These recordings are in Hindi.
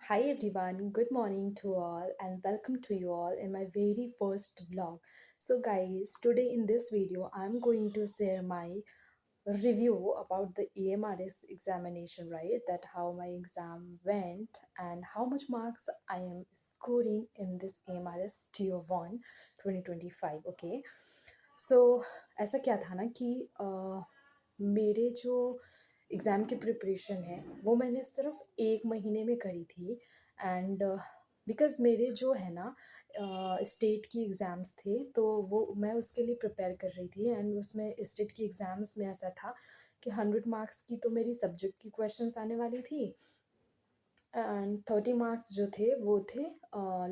Hi everyone, good morning to all and welcome to you all in my very first vlog. So guys, today in this video I'm going to share my review about the EMRS examination, right? That how my exam went and how much marks I am scoring in this EMRS Tier 1 2025, okay? So ऐसा क्या था ना कि मेरे जो एग्ज़ाम की प्रिपरेशन है वो मैंने सिर्फ 1 महीने में करी थी एंड बिकॉज़ मेरे जो है ना स्टेट की एग्ज़ाम्स थे तो वो मैं उसके लिए प्रिपेयर कर रही थी एंड उसमें स्टेट की एग्ज़ाम्स में ऐसा था कि 100 मार्क्स की तो मेरी सब्जेक्ट की क्वेश्चंस आने वाली थी एंड 30 मार्क्स जो थे वो थे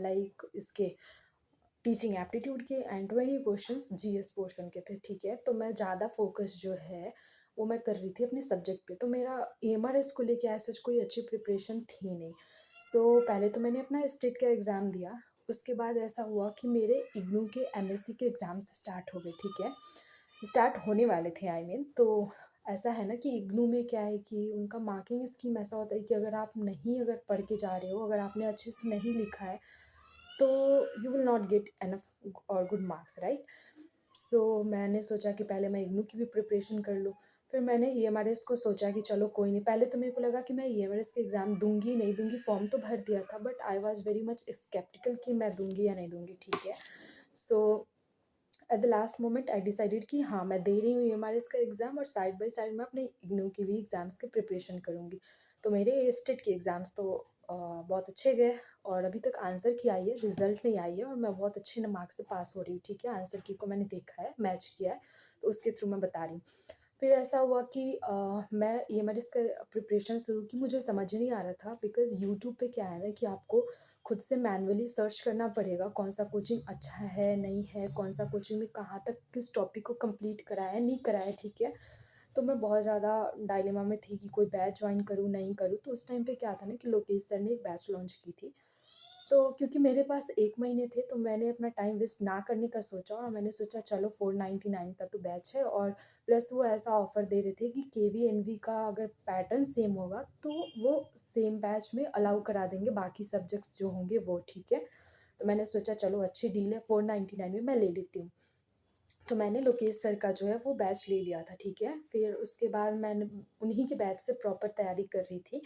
लाइक इसके टीचिंग एप्टीट्यूड के एंड 20 क्वेश्चंस जीएस पोर्शन के थे, ठीक है। तो मैं ज़्यादा फोकस जो है वो मैं कर रही थी अपने सब्जेक्ट पे, तो मेरा एमआरएस को लेके ऐसा कोई अच्छी प्रिपरेशन थी नहीं। पहले तो मैंने अपना स्टेट का एग्ज़ाम दिया। उसके बाद ऐसा हुआ कि मेरे इग्नू के एमएससी के एग्ज़ाम्स स्टार्ट हो गए, ठीक है। स्टार्ट होने वाले थे तो ऐसा है ना कि इग्नू में क्या है कि उनका मार्किंग स्कीम ऐसा होता है कि अगर पढ़ के जा रहे हो, अगर आपने अच्छे से नहीं लिखा है तो you will not get enough और गुड मार्क्स, राइट। मैंने सोचा कि पहले मैं इग्नू की भी प्रिपरेशन कर लूँ। फिर मैंने ईएमआरएस को सोचा कि चलो कोई नहीं, पहले तो मेरे को लगा कि मैं ईएमआरएस के एग्ज़ाम दूंगी नहीं दूंगी, फॉर्म तो भर दिया था but I was very much sceptical कि मैं दूंगी या नहीं दूंगी, ठीक है। So at the last moment I decided कि हाँ, मैं दे रही हूँ ईएमआरएस का एग्ज़ाम और साइड बाय साइड मैं अपने इग्नू की भी एग्ज़ाम्स की प्रिपरेशन करूँगी। तो मेरे स्टेट के एग्ज़ाम्स तो बहुत अच्छे गए और अभी तक आंसर की आई है, रिजल्ट नहीं आई है और मैं बहुत अच्छे मार्क्स से पास हो रही हूँ, ठीक है। आंसर की को मैंने देखा है, मैच किया है, तो उसके थ्रू मैं बता रही हूँ। फिर ऐसा हुआ कि मैं ईएमआरएस का प्रिपरेशन शुरू की, मुझे समझ नहीं आ रहा था बिकॉज़ यूट्यूब पे क्या है ना कि आपको खुद से मैनुअली सर्च करना पड़ेगा कौन सा कोचिंग अच्छा है, नहीं है, कौन सा कोचिंग में कहाँ तक किस टॉपिक को कंप्लीट कराया है, नहीं कराया है, ठीक है। तो मैं बहुत ज़्यादा डायलेमा में थी कि कोई बैच जॉइन करूँ, नहीं करूँ। तो उस टाइम पे क्या था ना कि लोकेश सर ने एक बैच लॉन्च की थी। तो क्योंकि मेरे पास 1 महीने थे तो मैंने अपना टाइम वेस्ट ना करने का सोचा और मैंने सोचा चलो 499 का तो बैच है और प्लस वो ऐसा ऑफ़र दे रहे थे कि केवीएनवी का अगर पैटर्न सेम होगा तो वो सेम बैच में अलाउ करा देंगे, बाकी सब्जेक्ट्स जो होंगे वो, ठीक है। तो मैंने सोचा चलो अच्छी डील है, 499 में मैं ले लेती हूँ। तो मैंने लोकेश सर का जो है वो बैच ले लिया था, ठीक है। फिर उसके बाद मैंने उन्हीं के बैच से प्रॉपर तैयारी कर रही थी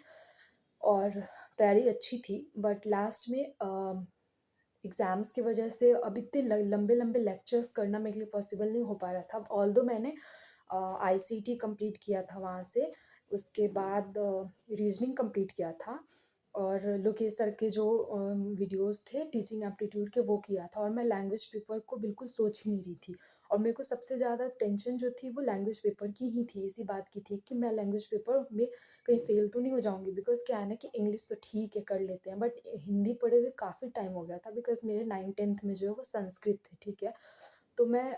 और तैयारी अच्छी थी बट लास्ट में एग्ज़ाम्स की वजह से अब इतने लंबे लंबे लेक्चर्स करना मेरे लिए पॉसिबल नहीं हो पा रहा था। ऑल्दो मैंने आईसीटी कंप्लीट किया था वहाँ से, उसके बाद रीजनिंग कंप्लीट किया था और लोकेश सर के जो वीडियोस थे टीचिंग एप्टीट्यूड के वो किया था और मैं लैंग्वेज पेपर को बिल्कुल सोच ही नहीं रही थी। और मेरे को सबसे ज़्यादा टेंशन जो थी वो लैंग्वेज पेपर की ही थी, इसी बात की थी कि मैं लैंग्वेज पेपर में कहीं फेल तो नहीं हो जाऊँगी बिकॉज़ क्या है ना कि इंग्लिश तो ठीक है कर लेते हैं बट हिंदी पढ़े हुए काफ़ी टाइम हो गया था बिकॉज़ मेरे 9th-10th में जो है वो संस्कृत थे, ठीक है। तो मैं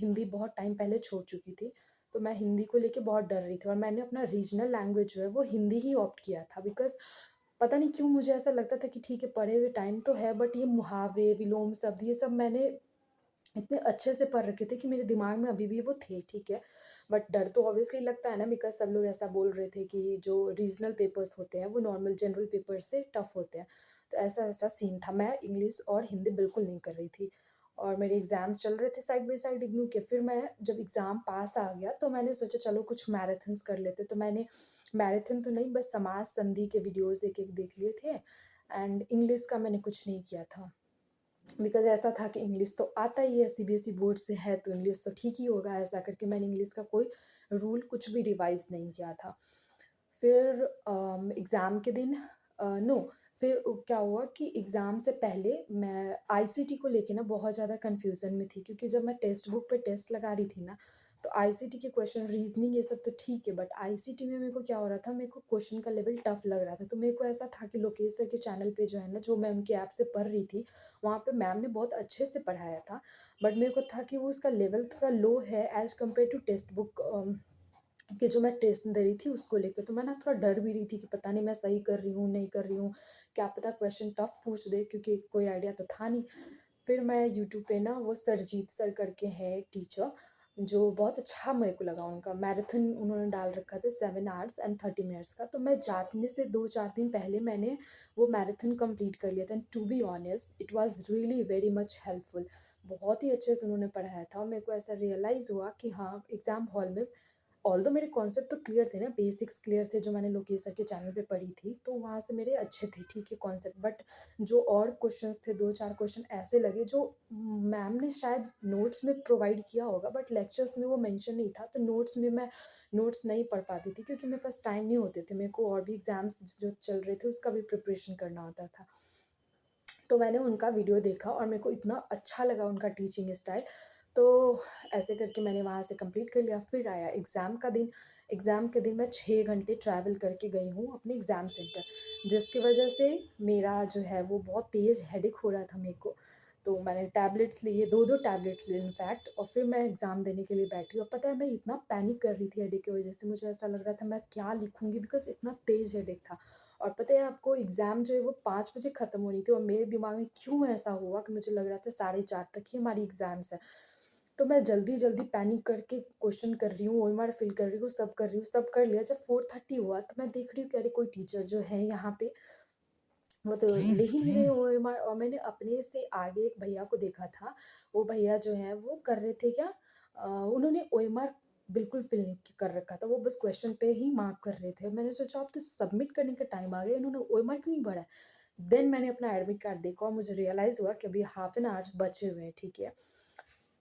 हिंदी बहुत टाइम पहले छोड़ चुकी थी, तो मैं हिंदी को लेके बहुत डर रही थी और मैंने अपना रीजनल लैंग्वेज जो है वो हिंदी ही ऑप्ट किया था बिकॉज़ पता नहीं क्यों मुझे ऐसा लगता था कि ठीक है पढ़े हुए टाइम तो है बट ये मुहावरे, विलोम शब्द ये सब मैंने इतने अच्छे से पढ़ रखे थे कि मेरे दिमाग में अभी भी वो थे, ठीक है। बट डर तो ऑब्वियसली लगता है ना बिकॉज़ सब लोग ऐसा बोल रहे थे कि जो रीजनल पेपर्स होते हैं वो नॉर्मल जनरल पेपर से टफ होते हैं। तो ऐसा-ऐसा सीन था, मैं इंग्लिश और हिंदी बिल्कुल नहीं कर रही थी और मेरे एग्ज़ाम्स चल रहे थे साइड बाय साइड इग्नू के। फिर मैं जब एग्ज़ाम पास आ गया तो मैंने सोचा चलो कुछ मैराथन्स कर लेते, तो मैंने मैराथन तो नहीं बस समाज संधि के वीडियोज़ एक-एक देख लिए थे एंड इंग्लिश का मैंने कुछ नहीं किया था। बिकॉज़ ऐसा था कि इंग्लिश तो आता ही है, सीबीएसई बोर्ड से है तो इंग्लिश तो ठीक ही होगा, ऐसा करके मैंने इंग्लिश का कोई रूल कुछ भी रिवाइज़ नहीं किया था। फिर एग्ज़ाम के दिन नो फिर क्या हुआ कि एग्ज़ाम से पहले मैं आईसीटी को लेके ना बहुत ज़्यादा कन्फ्यूज़न में थी क्योंकि जब मैं टेक्स्ट बुक पे टेस्ट लगा रही थी ना, तो आईसीटी के क्वेश्चन रीज़निंग ये सब तो ठीक है बट आईसीटी में मेरे को क्या हो रहा था, मेरे को क्वेश्चन का लेवल टफ लग रहा था। तो मेरे को ऐसा था कि लोकेश सर के चैनल पे जो है ना, जो मैं उनकी ऐप से पढ़ रही थी, वहाँ पे मैम ने बहुत अच्छे से पढ़ाया था। बट मेरे को था कि वो उसका लेवल थोड़ा लो है as compare to textbook कि जो मैं टेस्ट दे रही थी उसको लेके। तो मैं ना थोड़ा डर भी रही थी कि पता नहीं मैं सही कर रही हूँ, नहीं कर रही हूँ, क्या पता क्वेश्चन टफ पूछ दे क्योंकि कोई आइडिया तो था नहीं। फिर मैं यूट्यूब पे ना वो सरजीत सर करके हैं एक टीचर, जो बहुत अच्छा मेरे को लगा उनका मैराथन उन्होंने डाल रखा था 7 hours and 30 minutes का। तो मैं जाने से 2-4 दिन पहले मैंने वो मैराथन कंप्लीट कर लिया था। And to be honest it was really very much helpful. बहुत ही अच्छे से उन्होंने पढ़ाया था और मेरे को ऐसा रियलाइज़ हुआ कि हाँ एग्ज़ाम हॉल में ऑल्दो मेरे कॉन्सेप्ट तो क्लियर थे ना, बेसिक्स क्लियर थे जो मैंने लोकेश सर के चैनल पे पढ़ी थी, तो वहाँ से मेरे अच्छे थे, ठीक है कॉन्सेप्ट। बट जो और क्वेश्चंस थे 2-4 क्वेश्चन ऐसे लगे जो मैम ने शायद नोट्स में प्रोवाइड किया होगा बट लेक्चर्स में वो मेंशन नहीं था। तो नोट्स में मैं नोट्स नहीं पढ़ पाती थी क्योंकि मेरे पास टाइम नहीं होते थे, मेरे को और भी एग्जाम्स जो चल रहे थे उसका भी प्रिपरेशन करना होता था। तो मैंने उनका वीडियो देखा और मेरे को इतना अच्छा लगा उनका टीचिंग स्टाइल। तो ऐसे करके मैंने वहाँ से कंप्लीट कर लिया। फिर आया एग्ज़ाम का दिन। एग्ज़ाम के दिन मैं 6 घंटे ट्रैवल करके गई हूँ अपने एग्ज़ाम सेंटर, जिसकी वजह से मेरा जो है वो बहुत तेज़ हेडेक हो रहा था मेरे को। तो मैंने टैबलेट्स लिए, 2-2 टैबलेट्स लिए इनफैक्ट, और फिर मैं एग्ज़ाम देने के लिए बैठी। और पता है मैं इतना पैनिक कर रही थी हेडेक की वजह से, मुझे ऐसा लग रहा था मैं क्या लिखूँगी बिकॉज़ इतना तेज़ हेडेक था। और पता है आपको एग्ज़ाम जो है वो 5 बजे ख़त्म होनी थी और मेरे दिमाग में क्यों ऐसा हुआ कि मुझे लग रहा था 4:30 तक ही हमारी एग्ज़ाम्स है। तो मैं जल्दी-जल्दी पैनिक करके क्वेश्चन कर रही हूँ, ओएमआर फिल कर रही हूँ, सब कर रही हूँ, सब कर लिया। जब 4:30 हुआ तो मैं देख रही हूँ कि अरे कोई टीचर जो है यहाँ पे वो तो ले ही नहीं रहे ओएमआर। और मैंने अपने से आगे एक भैया को देखा था, वो भैया जो हैं वो कर रहे थे क्या, उन्होंने ओएमआर बिल्कुल फिल नहीं कर रखा था, वो बस क्वेश्चन पे ही मार्क कर रहे थे। मैंने सोचा अब तो सबमिट करने का टाइम आ गया, इन्होंने ओएमआर क्यों नहीं भरा है। देन मैंने अपना एडमिट कार्ड देखा और मुझे रियलाइज़ हुआ कि अभी हाफ एन आवर बचे हुए हैं, ठीक है।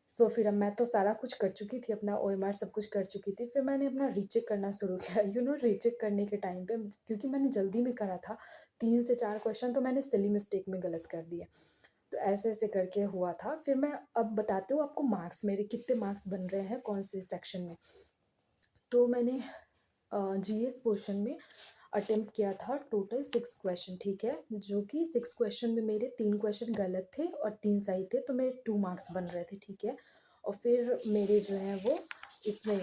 सो फिर अब मैं तो सारा कुछ कर चुकी थी, अपना ओएमआर सब कुछ कर चुकी थी। फिर मैंने अपना रीचेक करना शुरू किया। रीचेक करने के टाइम पे क्योंकि मैंने जल्दी में करा था, 3 से 4 क्वेश्चन तो मैंने सिली मिस्टेक में गलत कर दिए। तो ऐसे-ऐसे करके हुआ था। फिर मैं अब बताती हूँ आपको मार्क्स मेरे कितने मार्क्स बन रहे हैं कौन से सेक्शन में। तो मैंने जीएस पोर्शन में अटेम्प्ट किया था टोटल 6 क्वेश्चन, ठीक है? जो कि 6 क्वेश्चन में मेरे 3 क्वेश्चन गलत थे और 3 सही थे, तो मेरे 2 मार्क्स बन रहे थे, ठीक है? और फिर मेरे जो हैं वो इसमें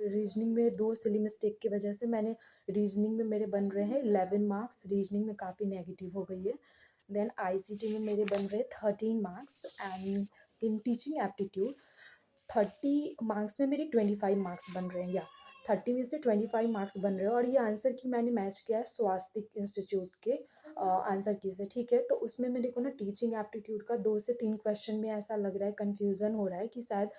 रीजनिंग में 2 सिली मिस्टेक की वजह से मैंने रीजनिंग में मेरे बन रहे हैं 11 मार्क्स, रीजनिंग में काफ़ी नेगेटिव हो गई है। देन आईसीटी में मेरे बन रहे हैं 13 marks and in teaching aptitude 30 marks में मेरे 25 मार्क्स बन रहे हैं, या 30 में से 25 मार्क्स बन रहे हैं। और ये आंसर की मैंने मैच किया है स्वास्तिक इंस्टीट्यूट के आंसर की से, ठीक है। तो उसमें मेरे को ना टीचिंग एप्टीट्यूड का 2 से 3 क्वेश्चन में ऐसा लग रहा है, कन्फ्यूज़न हो रहा है कि शायद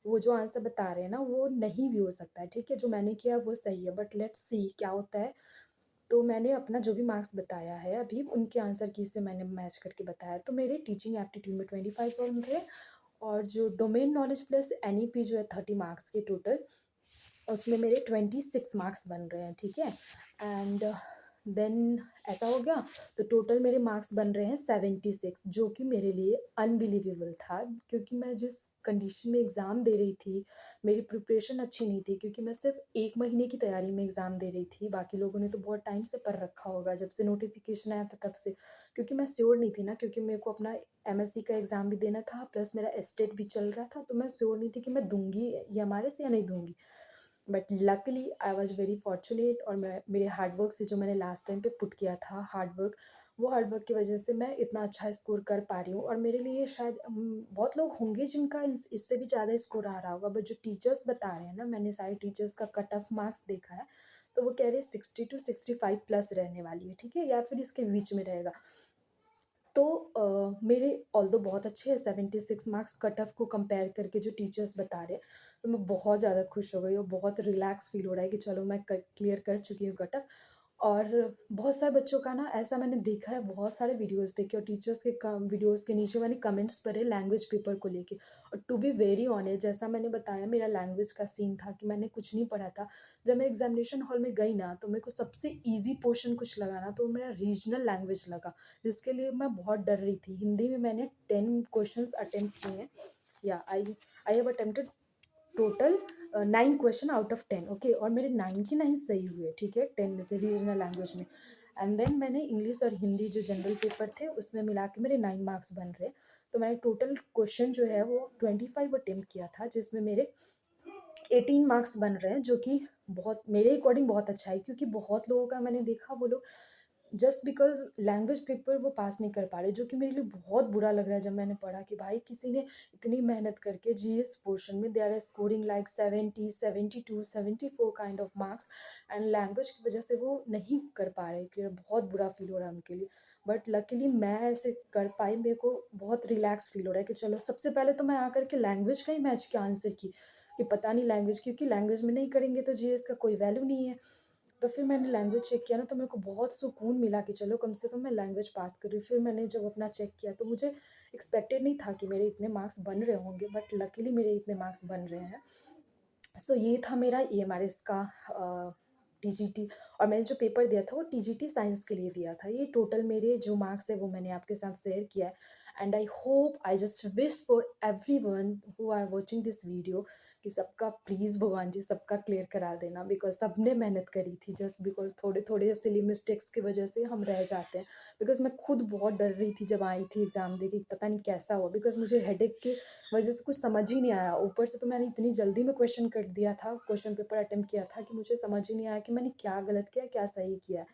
वो जो आंसर बता रहे हैं ना वो नहीं भी हो सकता है, ठीक है। जो मैंने किया वो सही है बट लेट्स सी क्या होता है। तो मैंने अपना जो भी मार्क्स बताया है अभी उनके आंसर की से मैंने मैच करके बताया, तो मेरे टीचिंग एप्टीट्यूड में 25 बन रहे हैं। और जो डोमेन नॉलेज प्लस एनईपी जो है 30 मार्क्स के टोटल, उसमें मेरे 26 मार्क्स बन रहे हैं, ठीक है। एंड देन ऐसा हो गया, तो टोटल मेरे मार्क्स बन रहे हैं 76, जो कि मेरे लिए अनबिलीवेबल था क्योंकि मैं जिस कंडीशन में एग्ज़ाम दे रही थी, मेरी प्रिपरेशन अच्छी नहीं थी क्योंकि मैं सिर्फ 1 महीने की तैयारी में एग्ज़ाम दे रही थी। बाकी लोगों ने तो बहुत टाइम से पढ़ रखा होगा, जब से नोटिफिकेशन आया था तब से। क्योंकि मैं श्योर नहीं थी ना, क्योंकि मेरे को अपना एमएससी का एग्ज़ाम भी देना था प्लस मेरा एस्टेट भी चल रहा था, तो मैं श्योर नहीं थी कि मैं दूंगी ये हमारे से या नहीं दूंगी। But luckily I was very fortunate, और मैं मेरे हार्डवर्क से जो मैंने लास्ट टाइम पे पुट किया था हार्डवर्क, वो हार्डवर्क की वजह से मैं इतना अच्छा स्कोर कर पा रही हूँ। और मेरे लिए शायद बहुत लोग होंगे जिनका इससे भी ज़्यादा स्कोर आ रहा होगा, बट जो टीचर्स बता रहे हैं ना, मैंने सारे टीचर्स का कट ऑफ मार्क्स देखा है, तो वो कह रहे हैं 60 to 65 प्लस रहने वाली है, ठीक है, या फिर इसके बीच में रहेगा। तो मेरे ऑल्दो बहुत अच्छे हैं 76 मार्क्स कट ऑफ को कंपेयर करके जो टीचर्स बता रहे हैं, तो मैं बहुत ज़्यादा खुश हो गई और बहुत रिलैक्स फील हो रहा है कि चलो मैं क्लियर कर चुकी हूँ कट ऑफ। और बहुत सारे बच्चों का ना ऐसा मैंने देखा है, बहुत सारे वीडियोस देखे और टीचर्स के वीडियोस के नीचे मैंने कमेंट्स पढ़े लैंग्वेज पेपर को लेके। और टू बी वेरी ऑनेस्ट, जैसा मैंने बताया मेरा लैंग्वेज का सीन था कि मैंने कुछ नहीं पढ़ा था। जब मैं एग्जामिनेशन हॉल में गई ना, तो मेरे को सबसे ईजी पोर्शन कुछ लगा ना, तो वो मेरा रीजनल लैंग्वेज लगा, जिसके लिए मैं बहुत डर रही थी। हिंदी में मैंने 10 क्वेश्चंस अटेम्प्ट किए हैं, या I have attempted total 9 question out of 10, okay. और मेरे 99 सही हुए, ठीक है, 10 में से रीजनल लैंग्वेज में। एंड देन मैंने इंग्लिश और हिंदी जो जनरल पेपर थे उसमें मिला के मेरे 9 मार्क्स बन रहे। तो मैंने टोटल क्वेश्चन जो है वो 25 अटेम्प्ट किया था, जिसमें मेरे 18 मार्क्स बन रहे हैं, जो कि बहुत मेरे अकॉर्डिंग बहुत अच्छा है, क्योंकि बहुत लोगों का मैंने देखा वो लोग जस्ट बिकॉज लैंग्वेज पेपर वो पास नहीं कर पा रहे, जो कि मेरे लिए बहुत बुरा लग रहा है। जब मैंने पढ़ा कि भाई किसी ने इतनी मेहनत करके जीएस पोर्शन में they are scoring like 70, 72, 74 kind of marks, and language की वजह से वो नहीं कर पा रहे, कि बहुत बुरा फील हो रहा है उनके लिए। बट लकीली मैं ऐसे कर पाई, मेरे को बहुत रिलैक्स फील हो रहा है कि चलो, सबसे पहले तो मैं आकर के लैंग्वेज का ही मैच के आंसर की, कि पता नहीं लैंग्वेज, क्योंकि लैंग्वेज में नहीं करेंगे तो जीएस का कोई वैल्यू नहीं है। तो फिर मैंने लैंग्वेज चेक किया ना, तो मेरे को बहुत सुकून मिला कि चलो कम से कम मैं लैंग्वेज पास कर रही हूँ। फिर मैंने जब अपना चेक किया तो मुझे एक्सपेक्टेड नहीं था कि मेरे इतने मार्क्स बन रहे होंगे, बट लकीली मेरे इतने मार्क्स बन रहे हैं। सो ये था मेरा ईएमआरएस का टीजीटी। और मैंने जो पेपर दिया था वो टीजीटी साइंस के लिए दिया था। ये टोटल मेरे जो मार्क्स है वो मैंने आपके साथ शेयर किया है। And I hope, I just wish for everyone who are watching this video कि सबका प्लीज़ भगवान जी सबका क्लियर करा देना, बिकॉज सबने मेहनत करी थी। जस्ट बिकॉज थोड़े थोड़े सिली मिस्टेक्स की वजह से हम रह जाते हैं। बिकॉज मैं खुद बहुत डर रही थी जब आई थी एग्ज़ाम दे के, पता नहीं कैसा हुआ, बिकॉज मुझे हेडेक की वजह से कुछ समझ ही नहीं आया। ऊपर से तो मैंने इतनी जल्दी में क्वेश्चन कर दिया था, क्वेश्चन पेपर अटेम्प्ट किया था, कि मुझे समझ ही नहीं आया कि मैंने क्या गलत किया क्या सही किया।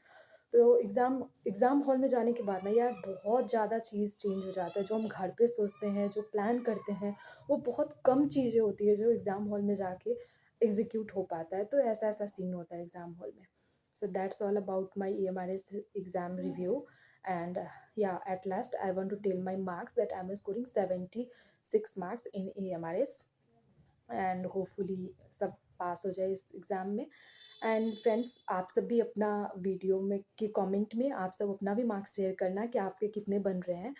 तो एग्ज़ाम हॉल में जाने के बाद ना यार बहुत ज़्यादा चीज़ चेंज हो जाता है। जो हम घर पे सोचते हैं, जो प्लान करते हैं, वो बहुत कम चीज़ें होती है जो एग्ज़ाम हॉल में जाके एग्जीक्यूट हो पाता है। तो ऐसा ऐसा सीन होता है एग्ज़ाम हॉल में। So that's all about my EMRS exam review. And yeah, at last I want to tell my marks that I'm scoring 76 marks in EMRS, and hopefully सब पास हो जाए इस एग्ज़ाम में। एंड फ्रेंड्स, आप सब भी अपना वीडियो में के कमेंट में आप सब अपना भी मार्क्स शेयर करना कि आपके कितने बन रहे हैं।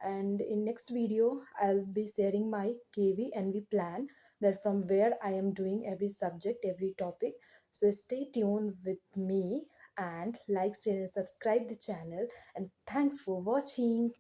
And in next video I will be sharing my KV and we plan that from where I am doing every subject, every topic. So stay tuned with me and like, share, and subscribe the channel. And thanks for watching.